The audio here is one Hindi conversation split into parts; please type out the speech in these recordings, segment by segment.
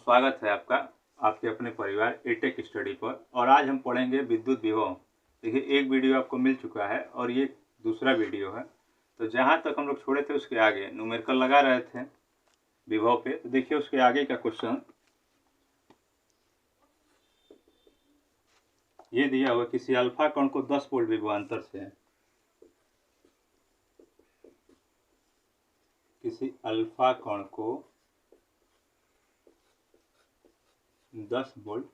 स्वागत है आपका आपके अपने परिवार एटेक स्टडी पर। और आज हम पढ़ेंगे विद्युत विभव। देखिए, एक वीडियो आपको मिल चुका है और ये दूसरा वीडियो है। तो जहाँ तक हम लोग छोड़े थे उसके आगे न्यूमेरिकल लगा रहे थे विभव पे। तो देखिए उसके आगे का क्वेश्चन ये दिया हुआ, किसी अल्फा कण को 10 वोल्ट विभवांतर से, किसी अल्फा कण को 10 वोल्ट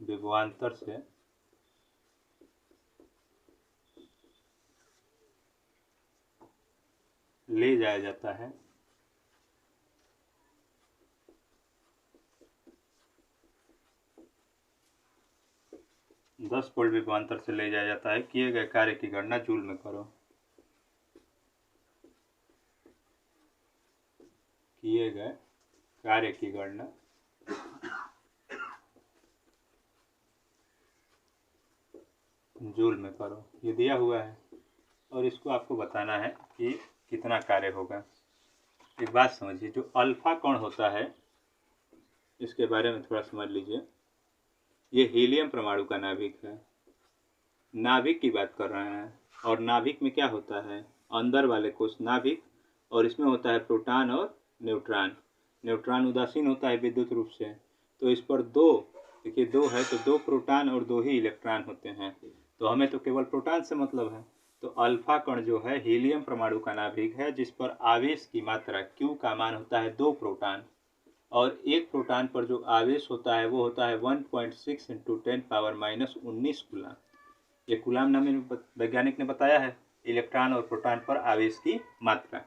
विभवांतर से ले जाया जाता है। दस वोल्ट विभवांतर से ले जाया जाता है। किए गए कार्य की गणना जूल में करो। किए गए कार्य की गणना जूल में करो। ये दिया हुआ है और इसको आपको बताना है कि कितना कार्य होगा। एक बात समझिए, जो अल्फा कण होता है इसके बारे में थोड़ा समझ लीजिए। ये हीलियम परमाणु का नाभिक है। नाभिक की बात कर रहे हैं और नाभिक में क्या होता है, अंदर वाले कोष नाभिक, और इसमें होता है प्रोटॉन और न्यूट्रॉन। न्यूट्रॉन उदासीन होता है विद्युत रूप से, तो इस पर दो, देखिए दो है तो दो प्रोटॉन और दो ही इलेक्ट्रॉन होते हैं। तो हमें तो केवल प्रोटॉन से मतलब है। तो अल्फा कण जो है हीलियम परमाणु का नाभिक है, जिस पर आवेश की मात्रा Q का मान होता है 2 प्रोटॉन, और एक प्रोटॉन पर जो आवेश होता है वो होता है 1.6 × 10⁻⁻19 कूलाम। ये कूलाम नामी वैज्ञानिक ने बताया है। इलेक्ट्रॉन और प्रोटॉन पर आवेश की मात्रा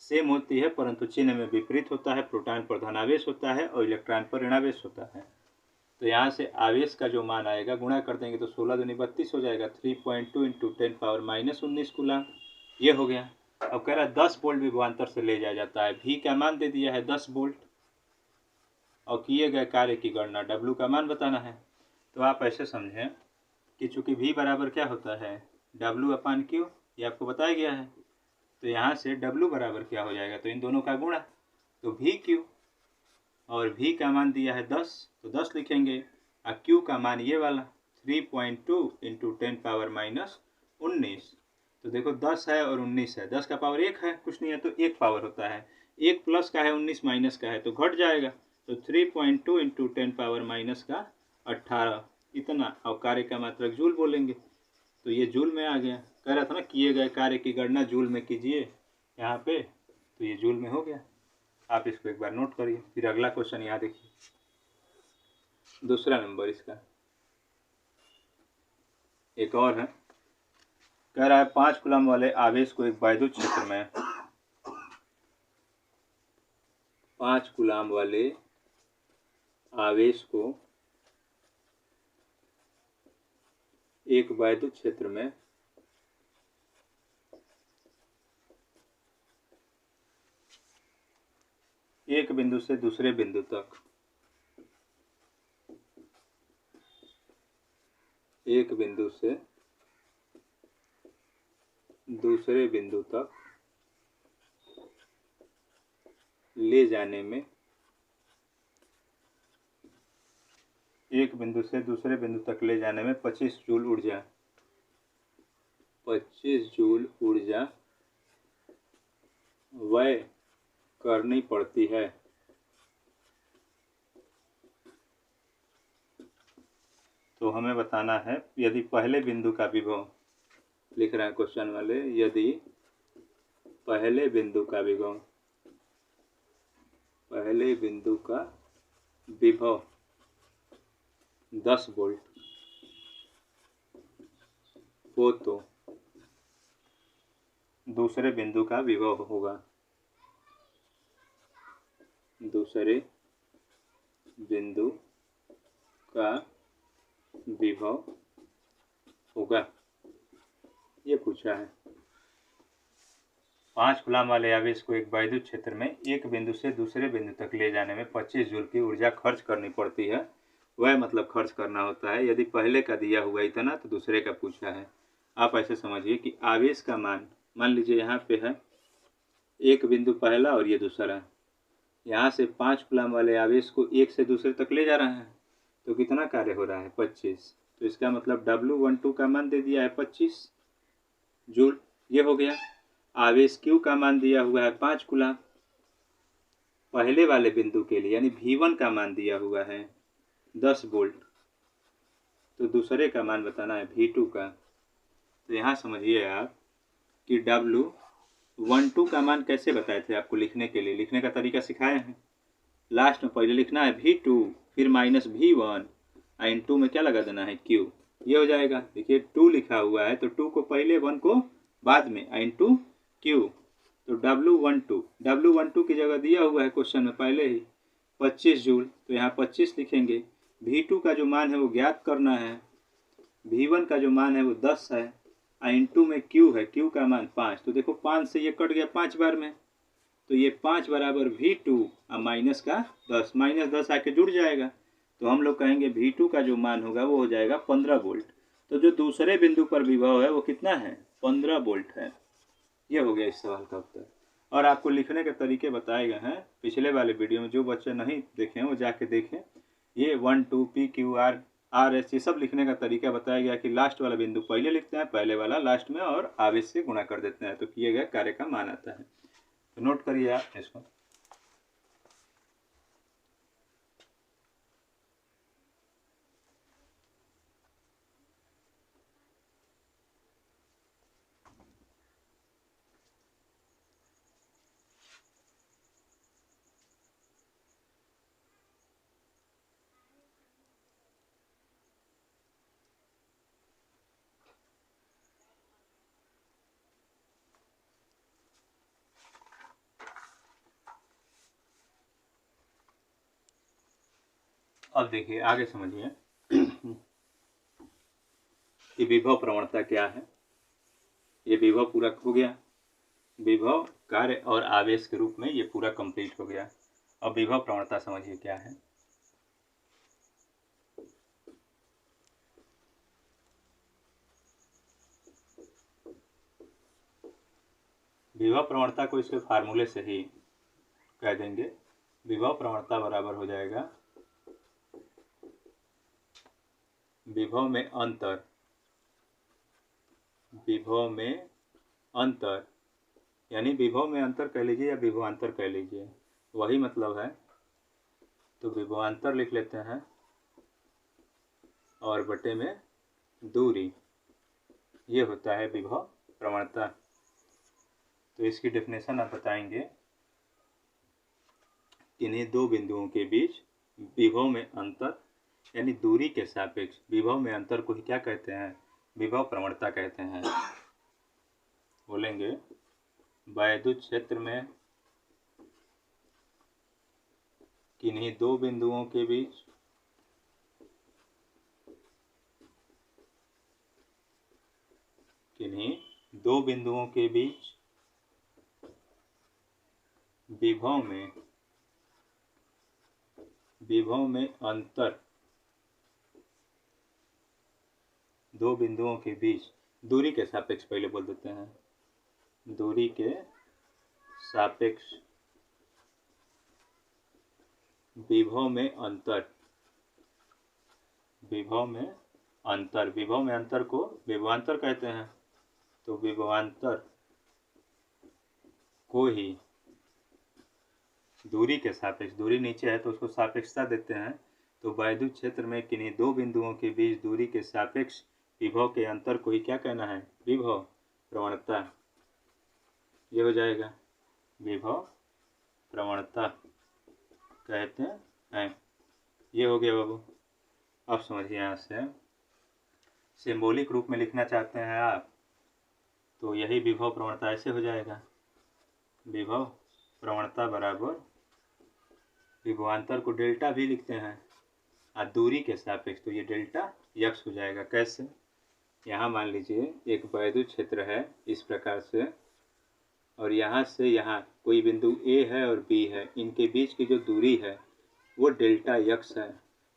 सेम होती है, परंतु चिन्ह में विपरीत होता है। प्रोटॉन पर धनावेश होता है और इलेक्ट्रॉन पर ऋणावेश होता है। तो यहाँ से आवेश का जो मान आएगा, गुणा कर देंगे तो 16 दूनी 32 हो जाएगा। 3.2 × 10⁻⁻19 कूलाम ये हो गया। अब कह रहा है 10 वोल्ट विभवांतर से ले जाया जाता है। V का मान दे दिया है 10 वोल्ट और किए गए कार्य की गणना W का मान बताना है। तो आप ऐसे समझें कि चूंकि V बराबर क्या होता है, W/Q, ये आपको बताया गया है। तो यहाँ से W बराबर क्या हो जाएगा, तो इन दोनों का गुणा, तो VQ, और V का मान दिया है 10 तो 10 लिखेंगे, और Q का मान ये वाला 3.2 × 10⁻⁻19। तो देखो 10 है और 19 है, 10 का पावर 1 है, कुछ नहीं है तो 1 पावर होता है। 1 प्लस का है 19 माइनस का है तो घट जाएगा। तो 3.2 × 10⁻⁻18 इतना, और कार्य का मात्रक जूल बोलेंगे। तो ये जूल में आ गया। कह रहा था ना किए गए कार्य की गणना जूल में कीजिए यहाँ पे, तो ये जूल में हो गया। आप इसको एक बार नोट करिए। फिर अगला क्वेश्चन यहाँ देखिए, दूसरा नंबर इसका एक और है। कह रहा है 5 कूलम वाले आवेश को एक वैद्युत क्षेत्र में, 5 कूलम वाले आवेश को एक वैद्युत क्षेत्र में एक बिंदु से दूसरे बिंदु तक, एक बिंदु से दूसरे बिंदु तक ले जाने में, एक बिंदु से दूसरे बिंदु तक ले जाने में 25 जूल ऊर्जा, 25 जूल ऊर्जा व्यय करनी पड़ती है। तो हमें बताना है, यदि पहले बिंदु का विभव, लिख रहे हैं क्वेश्चन वाले, यदि पहले बिंदु का विभव, पहले बिंदु का विभव 10 वोल्ट हो तो दूसरे बिंदु का विभव होगा, दूसरे बिंदु का विभव होगा, ये पूछा है। 5 कूलम वाले आवेश को एक वैद्युत क्षेत्र में एक बिंदु से दूसरे बिंदु तक ले जाने में 25 जूल की ऊर्जा खर्च करनी पड़ती है। वह मतलब खर्च करना होता है। यदि पहले का दिया हुआ इतना तो दूसरे का पूछा है। आप ऐसे समझिए कि आवेश का मान लीजिए यहाँ पे है एक बिंदु पहला और ये दूसरा, यहाँ से 5 कूलम वाले आवेश को एक से दूसरे तक ले जा रहे हैं, तो कितना कार्य हो रहा है 25। तो इसका मतलब W12 का मान दे दिया है 25 जूल, ये हो गया। आवेश Q का मान दिया हुआ है 5 कूलम पहले वाले बिंदु के लिए, यानी V1 का मान दिया हुआ है 10 वोल्ट, तो दूसरे का मान बताना है V2 का। तो यहाँ समझिए आप कि W12 का मान कैसे बताए थे आपको लिखने के लिए, लिखने का तरीका सिखाए हैं। लास्ट में पहले लिखना है V2, फिर माइनस V1, इनटू में क्या लगा देना है Q, ये हो जाएगा। देखिए 2 लिखा हुआ है तो 2 को पहले, 1 को बाद में, इनटू Q। तो W12 की जगह दिया हुआ है क्वेश्चन में पहले ही 25 जूल, तो यहाँ 25 लिखेंगे। V2 का जो मान है वो ज्ञात करना है, V1 का जो मान है वो 10 है, इनटू में Q है, Q का मान 5। तो देखो 5 से ये कट गया 5 बार में, तो ये 5 बराबर V2 और माइनस का 10, माइनस 10 आके जुड़ जाएगा। तो हम लोग कहेंगे V2 का जो मान होगा वो हो जाएगा 15 वोल्ट। तो जो दूसरे बिंदु पर विभव है वो कितना है 15 वोल्ट है। ये हो गया इस सवाल का उत्तर। और आपको लिखने के तरीके बताए गए हैं पिछले वाले वीडियो में, जो बच्चे नहीं देखे हैं वो जाके देखें। ये 1 2 P Q R R S ये सब लिखने का तरीका बताया गया कि लास्ट वाला बिंदु पहले लिखते हैं, पहले वाला लास्ट में, और आवेश से गुणा कर देते हैं तो किए गए कार्य का मान आता है। तो नोट करिए आप इसको। अब देखिए आगे समझिए कि विभव प्रवणता क्या है। ये विभव पूरा हो गया, विभव कार्य और आवेश के रूप में ये पूरा कंप्लीट हो गया। अब विभव प्रवणता समझिए क्या है। विभव प्रवणता को इसके फार्मूले से ही कह देंगे। विभव प्रवणता बराबर हो जाएगा विभव में अंतर, विभव में अंतर, यानी विभव में अंतर कह लीजिए या विभवांतर कह लीजिए, वही मतलब है। तो विभवांतर लिख लेते हैं और बटे में दूरी, ये होता है विभव प्रवणता। तो इसकी डेफिनेशन आप बताएंगे, इन्हीं दो बिंदुओं के बीच विभव में अंतर यानी दूरी के सापेक्ष विभव में अंतर को ही क्या कहते हैं, विभव प्रवणता कहते हैं। बोलेंगे वैद्युत क्षेत्र में किन्हीं दो बिंदुओं के बीच विभव में अंतर, दो बिंदुओं के बीच दूरी के सापेक्ष पहले बोल देते हैं, दूरी के सापेक्ष विभव में अंतर, विभव में अंतर, विभव में अंतर को विभवांतर कहते हैं। तो विभवांतर को ही दूरी के सापेक्ष, दूरी नीचे है तो उसको सापेक्षता देते हैं। तो वैद्युत क्षेत्र में किन्हीं दो बिंदुओं के बीच दूरी के सापेक्ष विभव के अंतर को ही क्या कहना है, विभव प्रवणता। ये हो जाएगा विभव प्रवणता कहते हैं। ये हो गया बाबू। अब समझिए, यहाँ से सिंबॉलिक रूप में लिखना चाहते हैं आप तो यही विभव प्रवणता ऐसे हो जाएगा, विभव प्रवणता बराबर विभवांतर को डेल्टा भी लिखते हैं और दूरी के सापेक्ष तो ये डेल्टा यक्स हो जाएगा। कैसे, यहाँ मान लीजिए एक वैद्युत क्षेत्र है इस प्रकार से, और यहाँ से यहाँ कोई बिंदु ए है और बी है, इनके बीच की जो दूरी है वो डेल्टा यक्स है।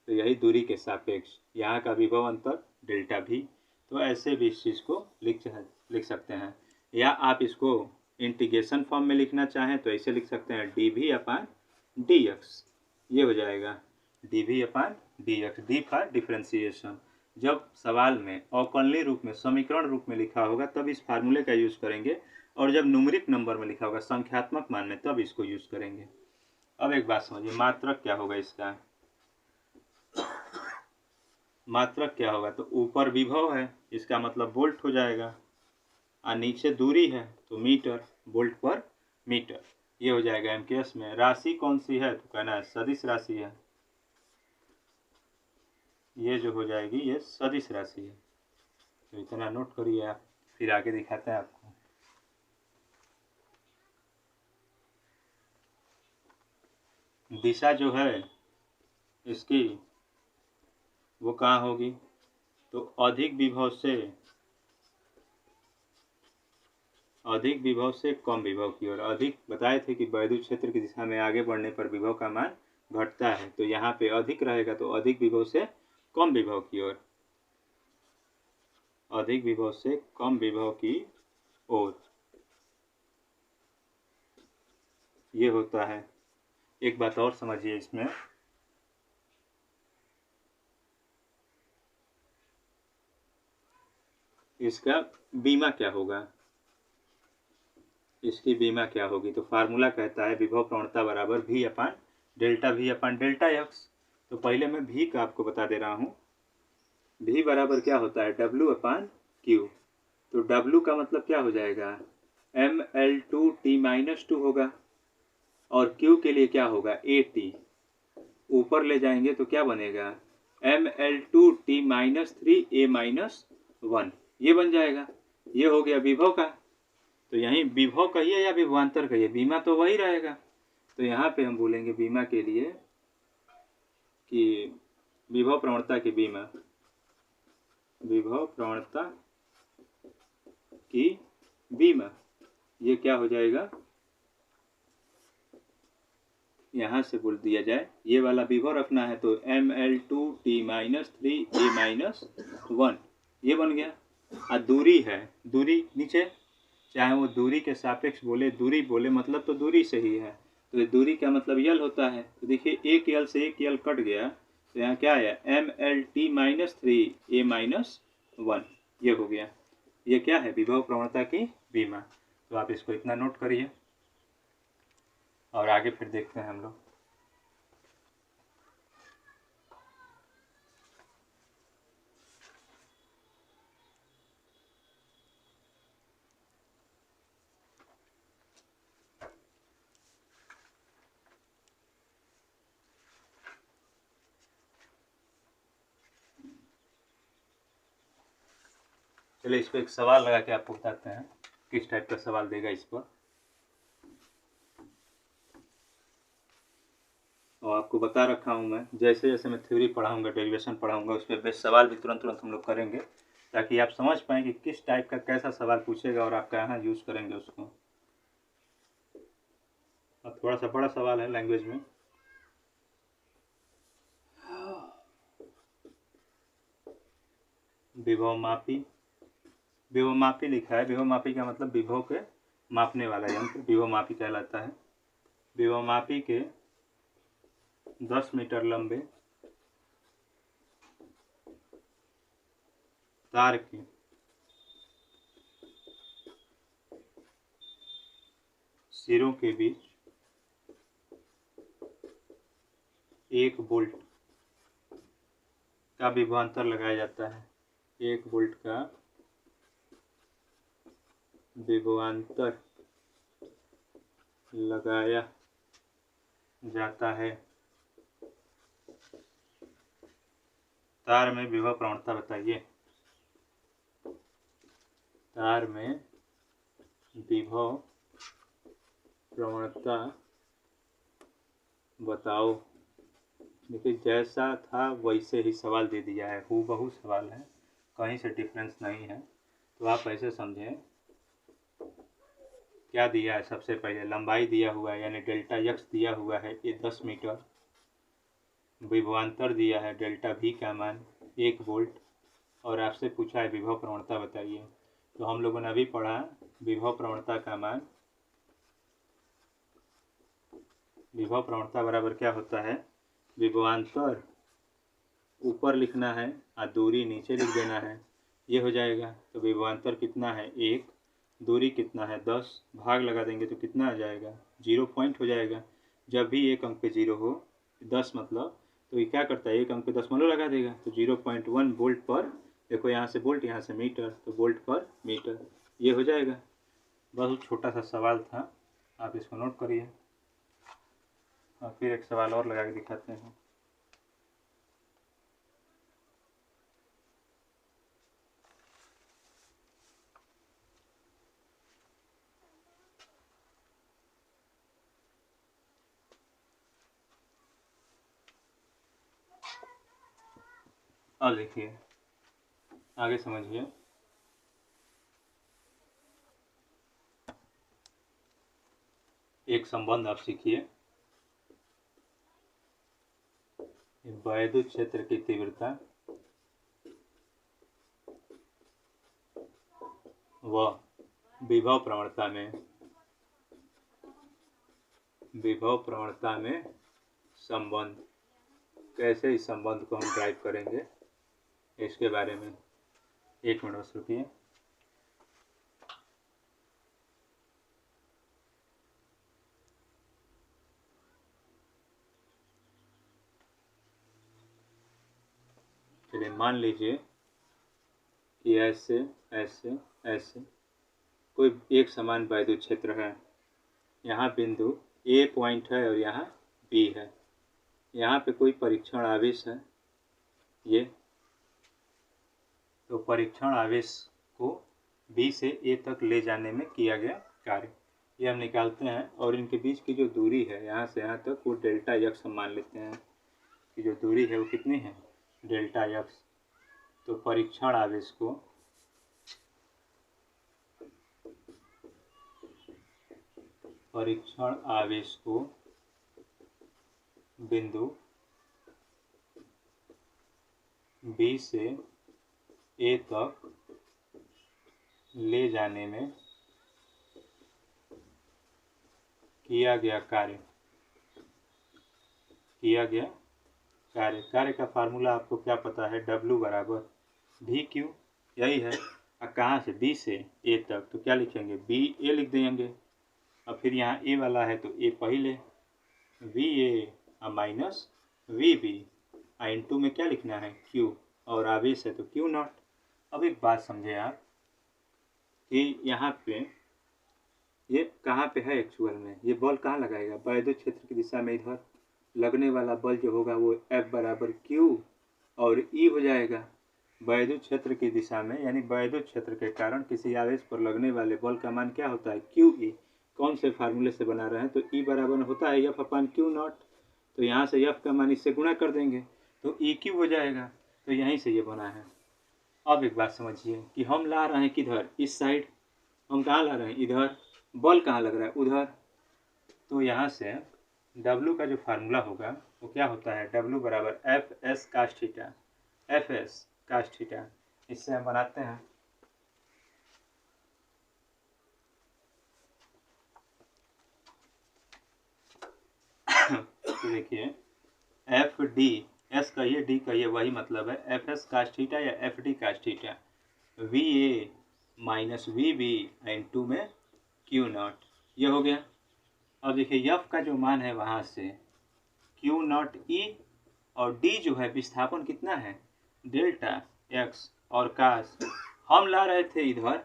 तो यही दूरी के सापेक्ष यहाँ का विभव अंतर डेल्टा भी। तो ऐसे भी इस चीज़ को लिख सकते हैं, या आप इसको इंटीग्रेशन फॉर्म में लिखना चाहें तो ऐसे लिख सकते हैं, डी भी अपान डी एक्स, ये हो जाएगा D V upon D x. D for differentiation. जब सवाल में अवकलनीय रूप में, समीकरण रूप में लिखा होगा तब इस फार्मूले का यूज़ करेंगे, और जब न्यूमेरिक नंबर में लिखा होगा, संख्यात्मक मान में, तब इसको यूज़ करेंगे। अब एक बात समझिए, मात्रक क्या होगा इसका? मात्रक क्या होगा? तो ऊपर विभव है, इसका मतलब वोल्ट हो जाएगा, और नीचे दूरी है तो मीटर, वोल्ट पर मीटर, ये हो जाएगा एमकेएस में। राशि कौन सी है? तो कहना है सदिश राशि है, ये जो हो जाएगी ये सदिश राशि है। तो इतना नोट करिए आप, फिर आगे दिखाते हैं आपको। दिशा जो है इसकी वो कहाँ होगी? तो अधिक विभव से कम विभव की ओर। अधिक बताए थे कि वैद्युत क्षेत्र की दिशा में आगे बढ़ने पर विभव का मान घटता है, तो यहाँ पे अधिक रहेगा तो अधिक विभव से कम विभव की ओर, अधिक विभव से कम विभव की ओर, ये होता है। एक बात और समझिए इसमें, इसका बीमा क्या होगा? इसकी बीमा क्या होगी? तो फार्मूला कहता है विभव प्रवणता बराबर वी अपान डेल्टा एक्स। तो पहले मैं वी का आपको बता दे रहा हूँ। वी बराबर क्या होता है? डब्ल्यू अपान क्यू। तो डब्ल्यू का मतलब क्या हो जाएगा? mL2t-2 होगा, और क्यू के लिए क्या होगा? AT। ऊपर ले जाएंगे तो क्या बनेगा? mL2t-3a-1, ये बन जाएगा। ये हो गया विभव का। तो यहीं विभव कहिए या विभवांतर कहिए, बीमा तो वही रहेगा। तो यहाँ पे हम बोलेंगे बीमा के लिए कि विभव प्रवणता की बीमा, विभव प्रवणता की बीमा, ये क्या हो जाएगा? यहाँ से बोल दिया जाए, ये वाला विभव रखना है तो mL2t-3a-1, ये बन गया। और दूरी है, दूरी नीचे, चाहे वो दूरी के सापेक्ष बोले, दूरी बोले, मतलब तो दूरी से ही है। तो ये दूरी का मतलब यल होता है। तो देखिए एक यल से एक यल कट गया, तो यहाँ क्या आया? mL2t-3a-1, ये हो गया। ये क्या है? विभव प्रवणता की बीमा। तो आप इसको इतना नोट करिए, और आगे फिर देखते हैं हम लोग। चलिए इस पर एक सवाल लगा के आपको बताते हैं किस टाइप का सवाल देगा इस पर। और आपको बता रखा हूँ मैं, जैसे जैसे मैं थ्योरी पढ़ाऊँगा, डेरिवेशन पढ़ाऊँगा, उस पर बेस्ट सवाल भी तुरंत तुरंत हम लोग करेंगे, ताकि आप समझ पाएँ कि किस टाइप का कैसा सवाल पूछेगा और आप कहाँ यूज़ करेंगे उसको। अब थोड़ा सा बड़ा सवाल है लैंग्वेज में। विभवमापी, विभवमापी लिखा है। विभवमापी का मतलब विभव के मापने वाला यंत्र विभवमापी कहलाता है। विभवमापी के 10 मीटर लंबे तार के सिरों के बीच 1 वोल्ट का विभवांतर लगाया जाता है। 1 वोल्ट का विभवांतर लगाया जाता है। तार में विभव प्रवणता बताइए। तार में विभव प्रवणता बताओ। देखिए जैसा था वैसे ही सवाल दे दिया है, हूबहू सवाल है, कहीं से डिफरेंस नहीं है। तो आप ऐसे समझें, क्या दिया है? सबसे पहले लंबाई दिया हुआ है, यानी डेल्टा एक्स दिया हुआ है, ये 10 मीटर। विभवांतर दिया है डेल्टा वी का मान 1 वोल्ट, और आपसे पूछा है विभव प्रवणता बताइए। तो हम लोगों ने अभी पढ़ा विभव प्रवणता का मान विभव प्रवणता बराबर क्या होता है, विभवांतर ऊपर लिखना है और दूरी नीचे लिख देना है, ये हो जाएगा। तो विभवांतर कितना है 1, दूरी कितना है 10, भाग लगा देंगे तो कितना आ जाएगा 0 पॉइंट हो जाएगा। जब भी एक अंक पे 0 हो 10 मतलब, तो ये क्या करता है एक अंक पे दशमलव लगा देगा, तो 0.1 वोल्ट पर, देखो यहाँ से वोल्ट यहाँ से मीटर, तो वोल्ट पर मीटर ये हो जाएगा। बहुत छोटा सा सवाल था, आप इसको नोट करिए और फिर एक सवाल और लगा के दिखाते हैं। और देखिए आगे समझिए, एक संबंध आप सीखिए, वैद्युत क्षेत्र की तीव्रता व विभव प्रवणता में संबंध, कैसे इस संबंध को हम ड्राइव करेंगे इसके बारे में। 1 मिनट बस रुकिए। चलिए मान लीजिए कि ऐसे ऐसे ऐसे कोई एक समान वैद्युत क्षेत्र है, यहाँ बिंदु A पॉइंट है और यहाँ B है, यहाँ पे कोई परीक्षण आवेश है ये, तो परीक्षण आवेश को B से A तक ले जाने में किया गया कार्य ये हम निकालते हैं। और इनके बीच की जो दूरी है यहाँ से यहाँ तक, वो डेल्टा यक्स हम मान लेते हैं कि जो दूरी है वो कितनी है डेल्टा यक्स। तो परीक्षण आवेश को बिंदु B से A तक ले जाने में किया गया कार्य कार्य का फार्मूला आपको क्या पता है, W बराबर VQ, यही है। और कहाँ से B से A तक, तो क्या लिखेंगे BA लिख देंगे। और फिर यहाँ A वाला है तो A पहले, VA माइनस VB, इनटू में क्या लिखना है Q, और आवेश है तो Q नॉट। अब एक बात समझे आप कि यहाँ पे ये कहाँ पे है एक्चुअल में, ये बल कहाँ लगाएगा, वैद्युत क्षेत्र की दिशा में इधर लगने वाला बल जो होगा वो F बराबर Q और E हो जाएगा। वैद्युत क्षेत्र की दिशा में यानी वैद्युत क्षेत्र के कारण किसी आवेश पर लगने वाले बल का मान क्या होता है QE। कौन से फार्मूले से बना रहे हैं, तो E बराबर होता है F अपान Q नॉट, तो यहाँ से F का मान इससे गुणा कर देंगे तो EQ हो जाएगा, तो यहीं से ये बना है। अब एक बात समझिए कि हम ला रहे हैं किधर, इस साइड, हम कहाँ ला रहे हैं इधर, बल कहाँ लग रहा है उधर, तो यहाँ से W का जो फार्मूला होगा वो क्या होता है, W बराबर FS cos theta, FS cos theta, इससे हम बनाते हैं तो देखिए FD, S कहिए D कहिए वही मतलब है, FS कास थीटा या FD cos theta, VA minus VB into में Q नॉट, ये हो गया। अब देखिए F का जो मान है वहाँ से Q नॉट E, और D जो है विस्थापन कितना है डेल्टा x, और कास हम ला रहे थे इधर,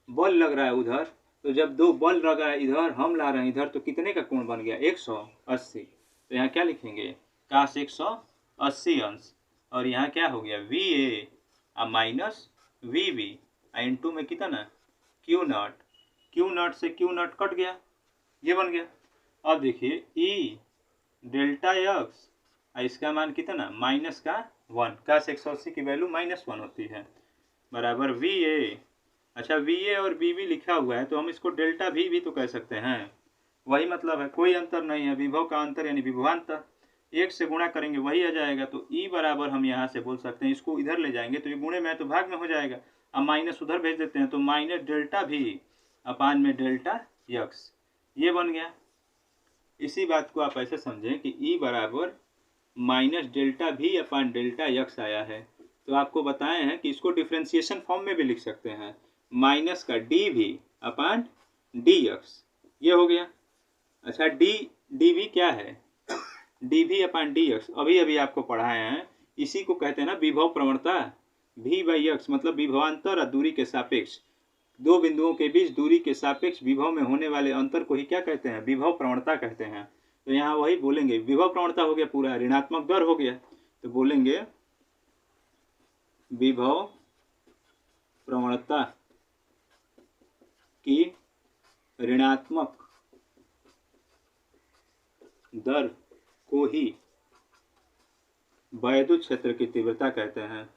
बल लग रहा है उधर, तो जब दो बल लग रहा है इधर, हम ला रहे हैं इधर, तो कितने का कोण बन गया 180, तो यहाँ क्या लिखेंगे कास 180 अंश, और यहाँ क्या हो गया VA माइनस VB इनटू में कितना Q नॉट से Q नॉट कट गया, ये बन गया। अब देखिए E डेल्टा x, इसका मान कितना माइनस का 1, कास 180 की वैल्यू -1 होती है, बराबर VA। अच्छा VA और VB लिखा हुआ है तो हम इसको डेल्टा V भी तो कह सकते हैं, वही मतलब है, कोई अंतर नहीं है, विभव का अंतर यानी विभवांतर, 1 से गुणा करेंगे वही आ जाएगा। तो E बराबर हम यहाँ से बोल सकते हैं, इसको इधर ले जाएंगे तो ये गुणे में तो भाग में हो जाएगा, अब माइनस उधर भेज देते हैं तो माइनस डेल्टा V अपान में डेल्टा x, ये बन गया। इसी बात को आप ऐसे समझें कि ई बराबर माइनस डेल्टा भी अपान डेल्टा यक्स आया है, तो आपको बताए हैं कि इसको डिफ्रेंसिएशन फॉर्म में भी लिख सकते हैं, माइनस का डी भी अपान डी यक्स, ये हो गया। अच्छा, डी वी क्या है? D V upon D x अभी अभी आपको पढ़ाए हैं, इसी को कहते हैं ना विभव प्रवणता। भी बाई यक्स मतलब विभवांतर और दूरी के सापेक्ष, दो बिंदुओं के बीच दूरी के सापेक्ष विभव में होने वाले अंतर को ही क्या कहते हैं? विभव प्रवणता कहते हैं। तो यहाँ वही बोलेंगे, विभव प्रवणता हो गया पूरा, ऋणात्मक दर हो गया, तो बोलेंगे विभव प्रवणता की ऋणात्मक दर को ही वैद्युत क्षेत्र की तीव्रता कहते हैं।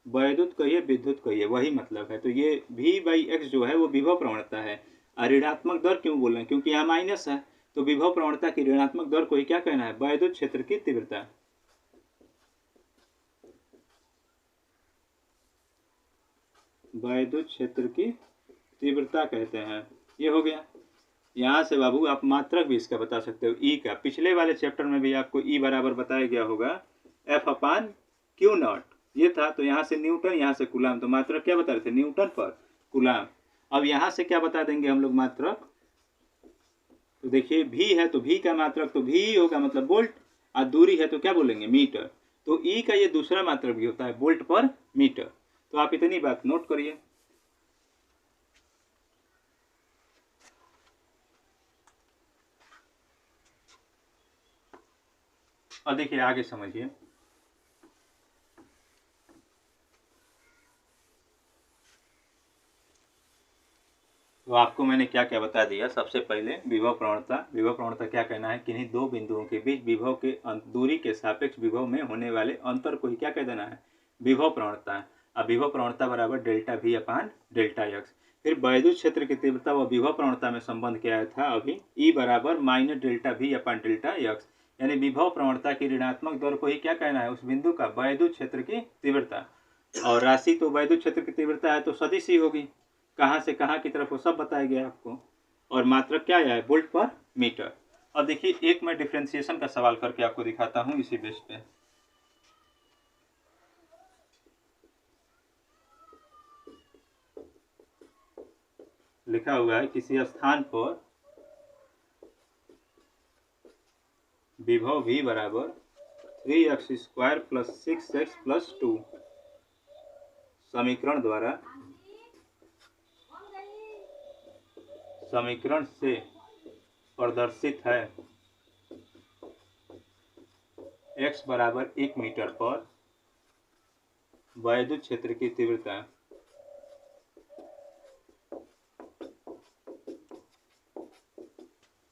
वैद्युत कहिए विद्युत कहिए वही मतलब है। तो ये v बाई एक्स जो है वो विभव प्रवणता है। ऋणात्मक दर क्यों बोल रहे हैं? क्योंकि यहाँ माइनस है, तो विभव प्रवणता की ऋणात्मक दर को ही क्या कहना है? वैद्युत क्षेत्र की तीव्रता। वैद्युत क्षेत्र की तीव्रता कहते हैं। ये हो गया। यहाँ से बाबू आप मात्रक भी इसका बता सकते हो, ई का। पिछले वाले चैप्टर में भी आपको ई बराबर बताया गया होगा एफ अपान क्यू नॉट, ये था। तो यहाँ से न्यूटन, यहाँ से कूलाम, तो मात्रक क्या बता रहे थे? न्यूटन पर कूलाम। अब यहाँ से क्या बता देंगे हम लोग मात्रक? तो देखिए भी है तो भी का मात्रक तो भी होगा, मतलब वोल्ट, और दूरी है तो क्या बोलेंगे? मीटर। तो ई का ये दूसरा मात्रक भी होता है, वोल्ट पर मीटर। तो आप इतनी बात नोट करिए। और देखिए आगे समझिए। तो आपको मैंने क्या क्या बता दिया। सबसे पहले विभव प्रवणता। विभव प्रवणता क्या कहना है? किन्हीं दो बिंदुओं के बीच विभव के दूरी के सापेक्ष विभव में होने वाले अंतर को ही क्या कह देना है? विभव प्रवणता। अब विभव प्रवणता बराबर डेल्टा भी अपान डेल्टा यक्स। फिर वैद्युत क्षेत्र की तीव्रता व विभव प्रवणता में संबंध क्या आया था अभी? ई बराबर माइनस डेल्टा भी अपान डेल्टा यक्स, यानी विभव प्रवणता की ऋणात्मक दर को ही क्या कहना है? उस बिंदु का वैद्युत क्षेत्र की तीव्रता। और राशि तो वैद्युत क्षेत्र की तीव्रता है तो सदिश ही होगी, कहाँ से कहाँ की तरफ वो सब बताया गया आपको। और मात्रक क्या है? वोल्ट पर मीटर। अब देखिए एक मैं डिफरेंशिएशन का सवाल करके आपको दिखाता हूँ इसी बेस पे। लिखा हुआ है किसी स्थान पर विभव v बराबर 3x² + 6x + 2 समीकरण से प्रदर्शित है। x बराबर 1 मीटर पर वैद्युत क्षेत्र की तीव्रता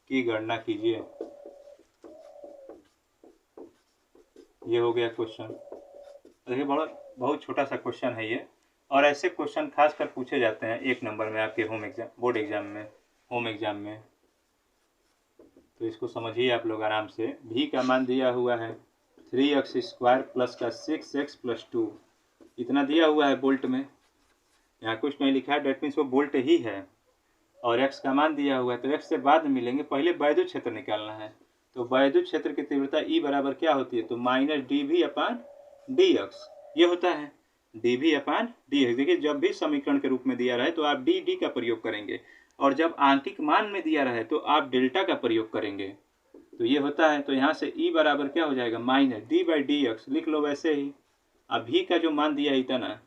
की गणना कीजिए। ये हो गया क्वेश्चन। देखिए बहुत छोटा सा क्वेश्चन है ये, और ऐसे क्वेश्चन खासकर पूछे जाते हैं 1 नंबर में आपके बोर्ड एग्जाम में, होम एग्जाम में। तो इसको समझिए आप लोग आराम से। भी का मान दिया हुआ है 3x² प्लस का 6x + 2, इतना दिया हुआ है वोल्ट में, यहाँ कुछ नहीं लिखा है, डेट मीन्स वो वोल्ट ही है। और x का मान दिया हुआ है, तो x से बाद में मिलेंगे, पहले वैद्युत क्षेत्र निकालना है। तो वैद्युत क्षेत्र की तीव्रता E बराबर क्या होती है? तो माइनस dV अपान dx, ये होता है dV अपान dx। देखिए जब भी समीकरण के रूप में दिया रहे तो आप डी का प्रयोग करेंगे, और जब आंकिक मान में दिया रहे तो आप डेल्टा का प्रयोग करेंगे। तो ये होता है। तो यहाँ से E बराबर क्या हो जाएगा? माइनस d/dx, लिख लो वैसे ही। अब भी का जो मान दिया है इतना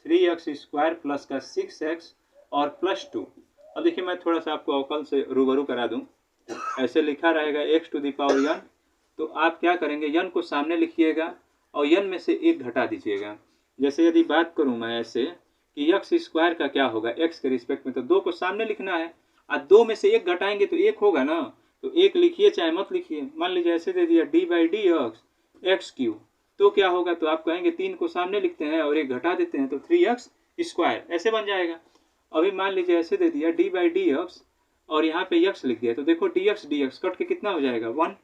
3x² प्लस का 6x और +2। अब देखिए मैं थोड़ा सा आपको अवकल से रूबरू करा दूं। ऐसे लिखा रहेगा x⁴n, तो आप क्या करेंगे? n को सामने लिखिएगा और n में से 1 घटा दीजिएगा। जैसे यदि बात करूं मैं ऐसे कि x² का क्या होगा x के रिस्पेक्ट में, तो 2 को सामने लिखना है, और 2 में से 1 घटाएंगे तो 1 होगा ना। तो 1 लिखिए चाहे मत लिखिए। मान लीजिए ऐसे दे दिया d/dx x3, तो क्या होगा? तो आप कहेंगे 3 को सामने लिखते हैं और 1 घटा देते हैं, तो 3x², ऐसे बन जाएगा। अभी मान लीजिए ऐसे दे दिया d/dx और यहाँ पे x लिख दिया, तो देखो dx कट के कितना हो जाएगा? 1।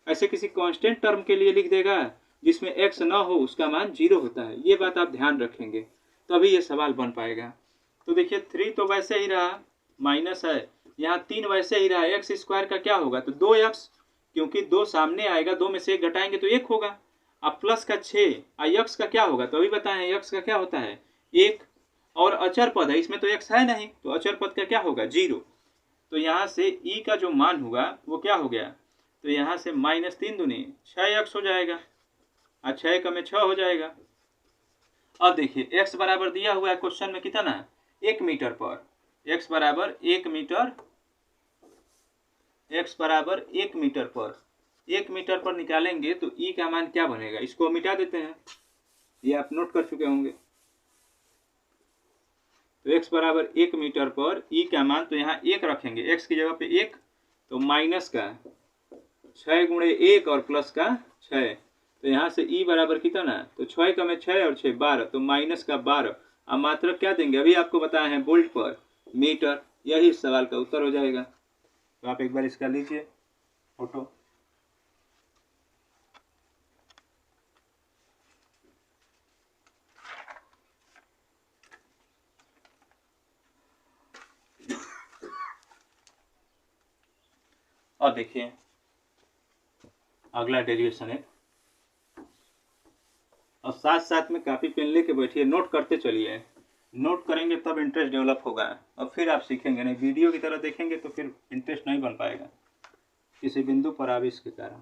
ऐसे किसी कांस्टेंट टर्म के लिए लिख देगा जिसमें x ना हो, उसका मान 0 होता है। ये बात आप ध्यान रखेंगे, तभी ये सवाल बन पाएगा। तो देखिए 3 तो वैसे ही रहा, माइनस है, यहाँ 3 वैसे ही रहा, x² का क्या होगा? तो 2x, क्योंकि 2 सामने आएगा, 2 में से 1 घटाएंगे तो 1 होगा। अब प्लस का 6 यक्स का क्या होगा, तो अभी बताएं यक्स का क्या होता है 1, और अचर पद है, इसमें तो x है नहीं, तो अचर पद का क्या होगा 0। तो यहाँ से e का जो मान होगा वो क्या हो गया, तो यहाँ से -3 दूनी 6x हो जाएगा, और 6 का में 6 हो जाएगा। अब देखिए x बराबर दिया हुआ है क्वेश्चन में कितना, 1 मीटर पर, x बराबर 1 मीटर, x बराबर 1 मीटर पर, 1 मीटर पर निकालेंगे तो e का मान क्या बनेगा, इसको मिटा देते हैं, ये आप नोट कर चुके होंगे। तो x बराबर 1 मीटर पर e का मान, तो यहाँ 1 रखेंगे, x की जगह पे 1, तो माइनस का 6 गुणे 1 और प्लस का 6, तो यहाँ से e बराबर कितना, तो 6 का में 6 और 6 12, तो माइनस का 12। अब मात्रक क्या देंगे, अभी आपको बताया है वोल्ट पर मीटर, यही इस सवाल का उत्तर हो जाएगा। तो आप एक बार इसका लीजिए फोटो। और देखिए अगला डेरिवेशन है, और साथ साथ में कापी पेन लेके बैठिए, नोट करते चलिए, नोट करेंगे तब इंटरेस्ट डेवलप होगा, और फिर आप सीखेंगे, नहीं वीडियो की तरह देखेंगे तो फिर इंटरेस्ट नहीं बन पाएगा। किसी बिंदु पर आवेश के कारण,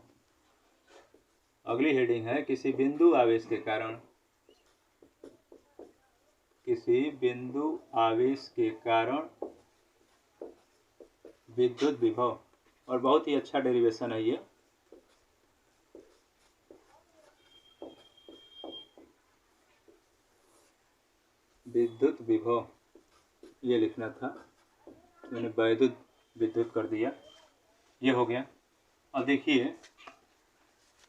अगली हेडिंग है किसी बिंदु आवेश के कारण, किसी बिंदु आवेश के कारण विद्युत विभव, और बहुत ही अच्छा डेरिवेशन है ये। विद्युत विभव ये लिखना था, मैंने वैद्युत विद्युत कर दिया, ये हो गया। अब देखिए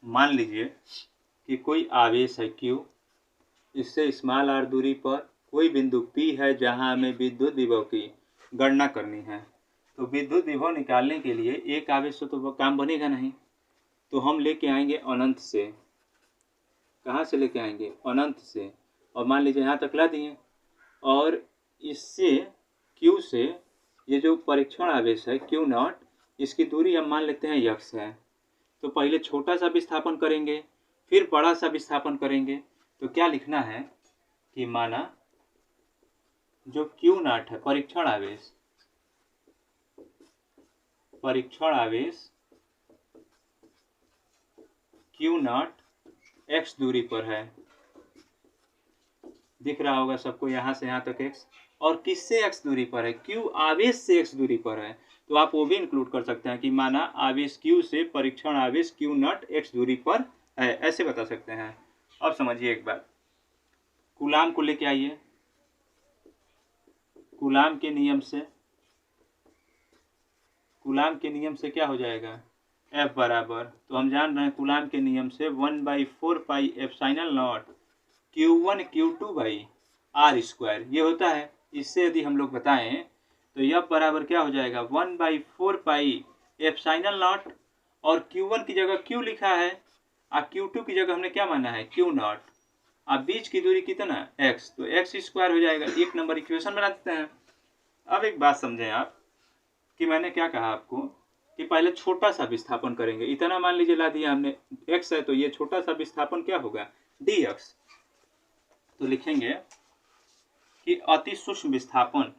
मान लीजिए कि कोई आवेश है Q, इससे स्मॉल r दूरी पर कोई बिंदु P है जहां हमें विद्युत विभव की गणना करनी है। तो विद्युत विभव निकालने के लिए एक आवेश से तो काम बनेगा नहीं, तो हम लेके आएंगे अनंत से। कहाँ से लेके आएंगे, अनंत से, और मान लीजिए यहाँ तक ला दिए, और इससे Q से ये जो परीक्षण आवेश है Q0, इसकी दूरी हम मान लेते हैं x है। तो पहले छोटा सा विस्थापन करेंगे, फिर बड़ा सा विस्थापन करेंगे। तो क्या लिखना है कि माना जो Q0 है परीक्षण आवेश, परीक्षण आवेश Q0 x दूरी पर है, दिख रहा होगा सबको यहाँ से यहाँ तक x, और किससे x दूरी पर है, Q आवेश से x दूरी पर है। तो आप वो भी इंक्लूड कर सकते हैं कि माना आवेश Q से परीक्षण आवेश Q0 x दूरी पर है, ऐसे बता सकते हैं। अब समझिए एक बात, कूलाम को लेके आइए, कूलाम के नियम से, कूलाम के नियम से क्या हो जाएगा F बराबर, तो हम जान रहे हैं कूलाम के नियम से 1/4 pi epsilon not Q1 Q2 by R square, ये होता है। इससे यदि हम लोग बताएं तो F बराबर क्या हो जाएगा 1/4 पाई एप्सिलॉन नॉट, और Q1 की जगह Q लिखा है, और Q2 की जगह हमने क्या माना है Q0, अब बीच की दूरी कितना x, तो x स्क्वायर हो जाएगा। एक नंबर इक्वेशन बना देते हैं। अब एक बात समझें आप कि मैंने क्या कहा आपको कि पहले छोटा सा विस्थापन करेंगे, इतना मान लीजिए ला दिया हमने, x है तो ये छोटा सा विस्थापन क्या होगा dx। तो लिखेंगे कि अति सूक्ष्म विस्थापन,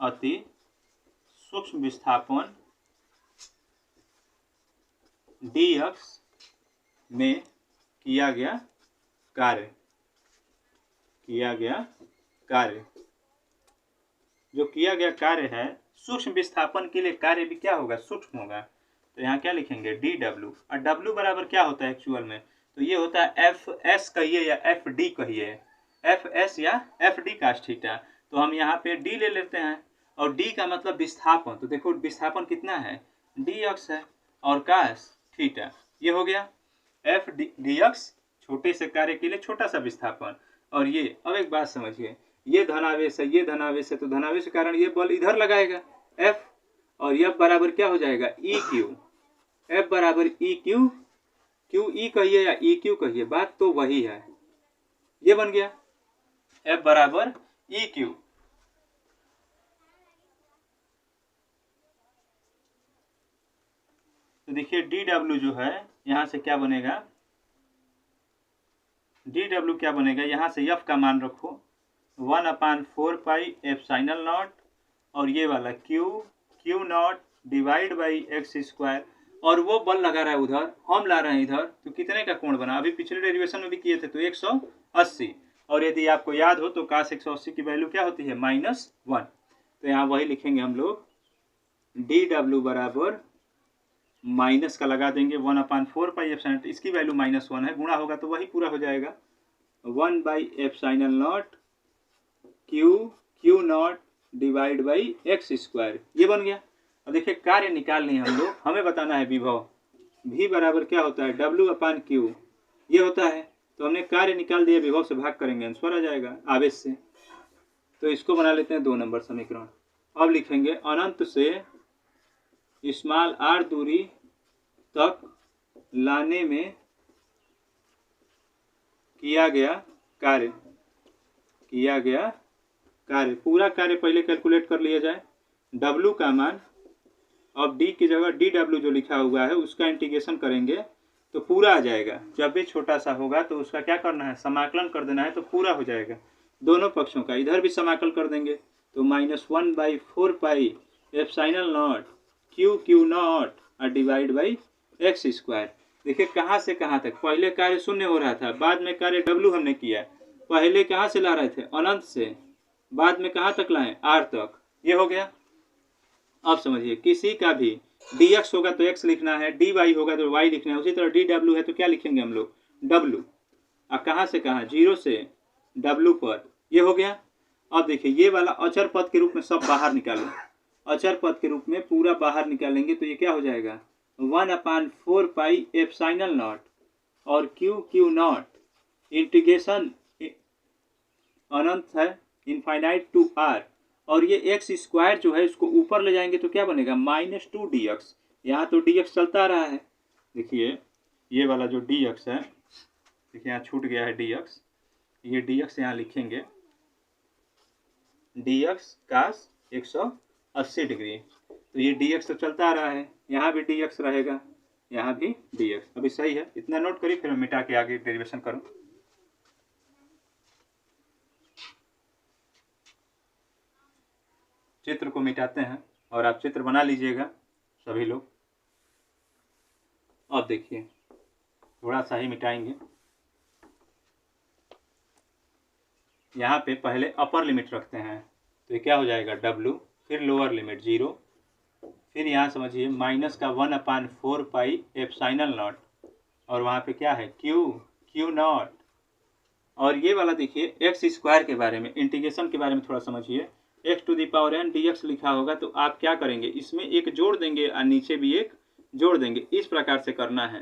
अति सूक्ष्म विस्थापन dx में किया गया कार्य, किया गया कार्य, जो किया गया कार्य है सूक्ष्म विस्थापन के लिए कार्य भी क्या होगा सूक्ष्म होगा। तो यहाँ क्या लिखेंगे dw, और w बराबर क्या होता है एक्चुअल में, तो ये होता है fs कहिए या fd कहिए, fs या fd cos थीटा। तो हम यहाँ पे d ले लेते हैं, और d का मतलब विस्थापन, तो देखो विस्थापन कितना है dx है, और cos थीटा, ये हो गया f dx, छोटे से कार्य के लिए छोटा सा विस्थापन। और ये अब एक बात समझिए, ये धनावेश है, ये धनावेश है, तो धनावेश के कारण ये बल इधर लगाएगा F, और F बराबर क्या हो जाएगा EQ, F बराबर EQ, QE कहिए या EQ कहिए, बात तो वही है, ये बन गया F बराबर EQ। तो देखिए डी डब्ल्यू जो है यहाँ से क्या बनेगा, डी डब्ल्यू क्या बनेगा, यहाँ से एफ का मान रखो 1/4 पाई एप्सिलॉन नॉट और ये वाला Q naught divide by x square, और वो बल लगा रहा है उधर, हम ला रहे हैं इधर, तो कितने का कोण बना, अभी पिछले डेरिवेशन में भी किए थे तो 180, और यदि आपको याद हो तो cos 180 की वैल्यू क्या होती है -1, तो यहाँ वही लिखेंगे हम लोग, डी डब्ल्यू बराबर माइनस का लगा देंगे 1/4 पाई एप्सिलॉन, इसकी वैल्यू -1 है, गुणा होगा तो वही पूरा हो जाएगा 1/एप्सिलॉन naught q naught divide by x square, ये बन गया। अब देखिए कार्य निकाल लिए हम लोग, हमें बताना है विभव, v बराबर क्या होता है W/Q, ये होता है, तो हमने कार्य निकाल दिया, विभव से भाग करेंगे आंसर आ जाएगा आवेश से। तो इसको बना लेते हैं 2 नंबर समीकरण। अब लिखेंगे अनंत से स्मॉल r दूरी तक लाने में किया गया कार्य, पूरा कार्य पहले कैलकुलेट कर लिया जाए। W का मान, अब D की जगह DW जो लिखा हुआ है उसका इंटीग्रेशन करेंगे तो पूरा आ जाएगा, जब भी छोटा सा होगा तो उसका क्या करना है, समाकलन कर देना है, तो पूरा हो जाएगा। दोनों पक्षों का इधर भी समाकल कर देंगे तो -1/4 pi epsilon not q not और डिवाइड बाई एक्स स्क्वायर। देखिए कहाँ से कहाँ तक, पहले कार्य 0 हो रहा था, बाद में कार्य W हमने किया, पहले कहाँ से ला रहे थे अनंत से, बाद में कहाँ तक लाएं r तक, ये हो गया। अब समझिए किसी का भी dx होगा तो x लिखना है, dy होगा तो y लिखना है, उसी तरह dw है तो क्या लिखेंगे हम लोग w, और कहाँ से कहाँ 0 से w पर, ये हो गया। अब देखिए ये वाला अचर पद के रूप में सब बाहर निकालो, अचर पद के रूप में पूरा बाहर निकालेंगे तो ये क्या हो जाएगा 1/4 पाई एप्सिलॉन नॉट और क्यू नॉट इंटीग्रेशन अनंत है इनफाइनाइट टू r, और ये एक्स स्क्वायर जो है इसको ऊपर ले जाएंगे तो क्या बनेगा -2 dx, यहाँ तो dx चलता रहा है। देखिए ये वाला जो dx है, देखिए यहाँ छूट गया है dx, ये dx यहाँ लिखेंगे dx cos 180 डिग्री, तो ये dx तो चलता आ रहा है, यहाँ भी dx रहेगा, यहाँ भी dx, अभी सही है, इतना नोट करिए फिर मैं मिटा के आगे डेरिवेशन करूँ। चित्र को मिटाते हैं और आप चित्र बना लीजिएगा सभी लोग। अब देखिए थोड़ा सा ही मिटाएंगे, यहाँ पे पहले अपर लिमिट रखते हैं तो ये क्या हो जाएगा W, फिर लोअर लिमिट 0, फिर यहाँ समझिए माइनस का 1/4 पाई एप्सिलॉन नॉट, और वहाँ पे क्या है क्यू नॉट, और ये वाला देखिए एक्स स्क्वायर के बारे में, इंटीग्रेशन के बारे में थोड़ा समझिए, x⁴n dx लिखा होगा तो आप क्या करेंगे, इसमें एक जोड़ देंगे और नीचे भी एक जोड़ देंगे, इस प्रकार से करना है।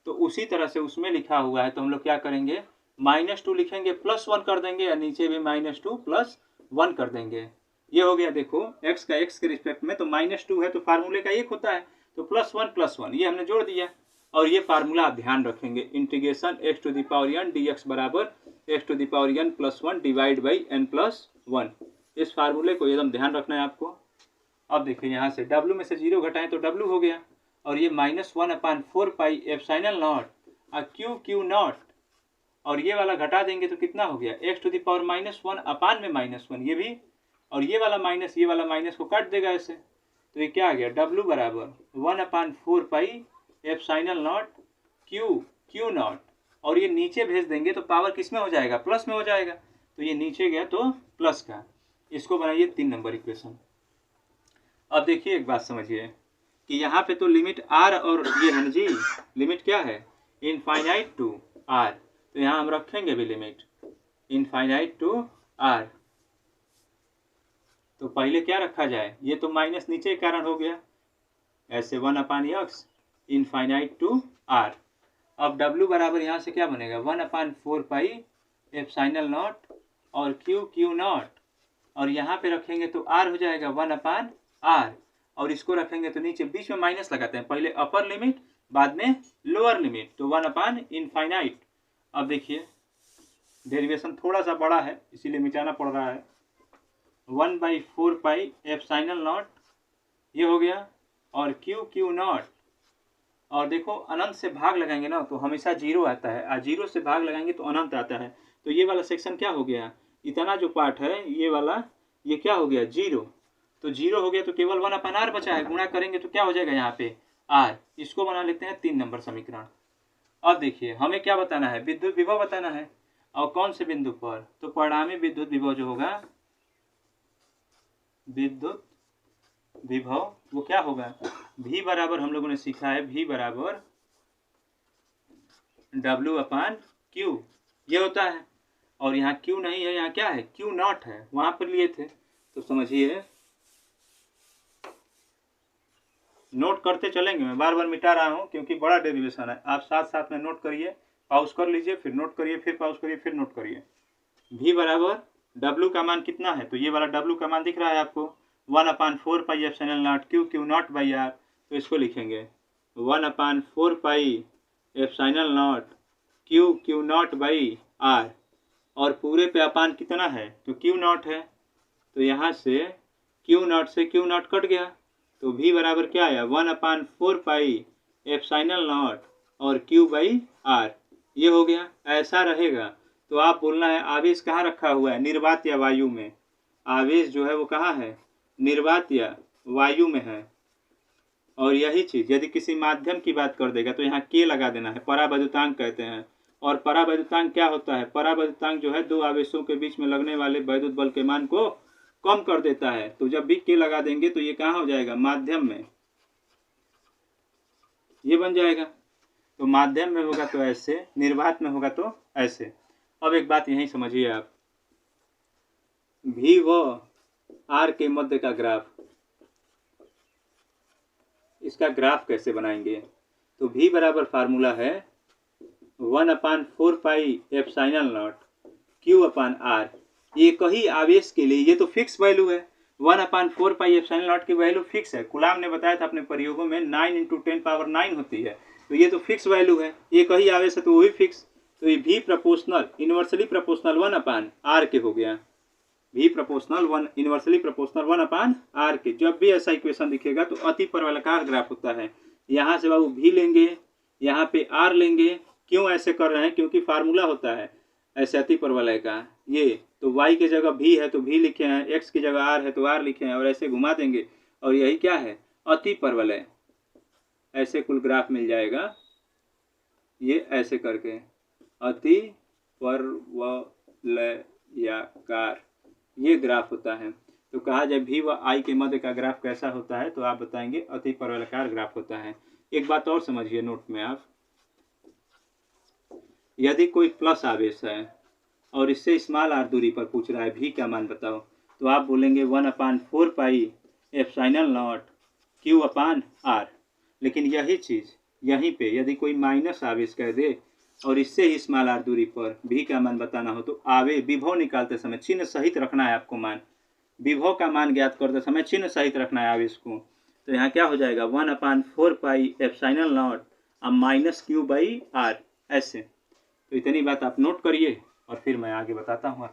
तो उसी तरह से उसमें लिखा हुआ है तो हम लोग क्या करेंगे -2 लिखेंगे +1 कर देंगे और नीचे भी -2 +1 कर देंगे, ये हो गया। देखो x का x के रिस्पेक्ट में तो -2 है तो फार्मूले का 1 होता है, तो +1 ये हमने जोड़ दिया, और ये फार्मूला आप ध्यान रखेंगे, इंटीग्रेशन x⁴n dx बराबर x⁴n +1 डिवाइड बाई n+1, इस फार्मूले को एकदम ध्यान रखना है आपको। अब देखिए यहाँ से W में से 0 घटाएं तो W हो गया, और ये -1/4 पाई एप्सिलॉन नॉट और क्यू नॉट, और ये वाला घटा देंगे तो कितना हो गया x⁻1 अपान में -1, ये भी, और ये वाला माइनस को काट देगा ऐसे, तो ये क्या आ गया W बराबर 1/4 pi epsilon not q not, और ये नीचे भेज देंगे तो पावर किस में हो जाएगा, प्लस में हो जाएगा, तो ये नीचे गया तो प्लस का, इसको बनाइए 3 नंबर इक्वेशन। अब देखिए एक बात समझिए कि यहाँ पे तो लिमिट r और ये है जी, लिमिट क्या है इनफाइनाइट टू r, तो यहाँ हम रखेंगे भी लिमिट इनफाइनाइट टू r, तो पहले क्या रखा जाए, ये तो माइनस नीचे के कारण हो गया, ऐसे 1/x इनफाइनाइट टू r। अब W बराबर यहाँ से क्या बनेगा 1/4 पाई एप्सिलॉन नॉट और क्यू नॉट, और यहाँ पे रखेंगे तो r हो जाएगा 1/r, और इसको रखेंगे तो नीचे बीच में माइनस लगाते हैं, पहले अपर लिमिट बाद में लोअर लिमिट, तो 1/∞। अब देखिए डेरिवेशन थोड़ा सा बड़ा है इसीलिए मिटाना पड़ रहा है, 1/4 पाई एप्सिलॉन नॉट ये हो गया, और क्यू नॉट और देखो अनंत से भाग लगाएंगे ना तो हमेशा जीरो आता है, और जीरो से भाग लगाएंगे तो अनंत आता है। तो ये वाला सेक्शन क्या हो गया, इतना जो पार्ट है ये वाला, ये क्या हो गया, जीरो। तो जीरो हो गया तो केवल 1/r बचा है, गुणा करेंगे तो क्या हो जाएगा यहाँ पे r। इसको बना लेते हैं 3 नंबर समीकरण। अब देखिए हमें क्या बताना है, विद्युत विभव बताना है, और कौन से बिंदु पर, तो परिणामी विद्युत विभव जो होगा, विद्युत विभव वो क्या होगा, V बराबर हम लोगों ने सीखा है V बराबर W/Q ये होता है। और यहाँ Q नहीं है, यहाँ क्या है, Q0 है, वहां पर लिए थे। तो समझिए, नोट करते चलेंगे, मैं बार बार मिटा रहा हूँ क्योंकि बड़ा डेरिवेशन है। आप साथ साथ में नोट करिए, पॉज कर लीजिए, फिर नोट करिए, फिर पॉज करिए, फिर नोट करिए। V बराबर W का मान कितना है, तो ये वाला W का मान दिख रहा है आपको, 1/4πε0 Q Q0/r। तो इसको लिखेंगे 1/4πε0 Q Q0/r, और पूरे पे अपान कितना है, तो Q0 है। तो यहाँ से Q0 से Q0 कट गया, तो V बराबर क्या आया, 1/4πε0 और Q/r, ये हो गया। ऐसा रहेगा तो आप बोलना है आवेश कहाँ रखा हुआ है, निर्वात या वायु में। आवेश जो है वो कहाँ है, निर्वात या वायु में है। और यही चीज यदि किसी माध्यम की बात कर देगा तो यहाँ के लगा देना है, परावैद्युतांक कहते हैं। और परावैद्युतांक क्या होता है, परावैद्युतांक जो है दो आवेशों के बीच में लगने वाले वैद्युत बल के मान को कम कर देता है। तो जब भी के लगा देंगे तो ये कहाँ हो जाएगा, माध्यम में, ये बन जाएगा। तो माध्यम में होगा तो ऐसे, निर्वात में होगा तो ऐसे। अब एक बात यही समझिए आप, V व R के मध्य का ग्राफ, इसका ग्राफ कैसे बनाएंगे, तो V बराबर फार्मूला है 1/4πε0 Q/r। ये कहीं आवेश के लिए ये तो फिक्स वैल्यू है, 1/4πε0 की वैल्यू फिक्स है। कुलाम ने बताया था अपने प्रयोगों में 9 × 10⁹ होती है, तो ये तो फिक्स वैल्यू है, ये कहीं आवेश है तो वो भी फिक्स। तो ये V proportional inversely proportional 1/r के हो गया, V proportional 1 inversely proportional 1/r के। जब भी ऐसा इक्वेशन दिखेगा तो अति परवलयकार ग्राफ होता है। यहाँ से बाबू V लेंगे, यहाँ पे R लेंगे। क्यों ऐसे कर रहे हैं, क्योंकि फार्मूला होता है ऐसे अति परवलय का। ये तो y की जगह V है तो V लिखे हैं, x की जगह R है तो R लिखे हैं, और ऐसे घुमा देंगे और यही क्या है, अति परवलय। ऐसे कुल ग्राफ मिल जाएगा, ये ऐसे करके अति परवलयाकार ये ग्राफ होता है। तो कहा जाए V व I के मध्य का ग्राफ कैसा होता है, तो आप बताएंगे अति परवलयकार ग्राफ होता है। एक बात और समझिए नोट में आप, यदि कोई प्लस आवेश है और इससे स्मॉल r दूरी पर पूछ रहा है V का मान बताओ, तो आप बोलेंगे 1/4πε0 Q/r। लेकिन यही चीज़ यहीं पे यदि कोई माइनस आवेश कह दे और इससे ही स्मॉल r दूरी पर V का मान बताना हो, तो विभव निकालते समय चिन्ह सहित रखना है आपको। मान विभव का मान ज्ञात करते समय चिन्ह सहित रखना है आवेश को। तो यहाँ क्या हो जाएगा, 1/4πε0 -Q/r ऐसे। तो इतनी बात आप नोट करिए और फिर मैं आगे बताता हूँ।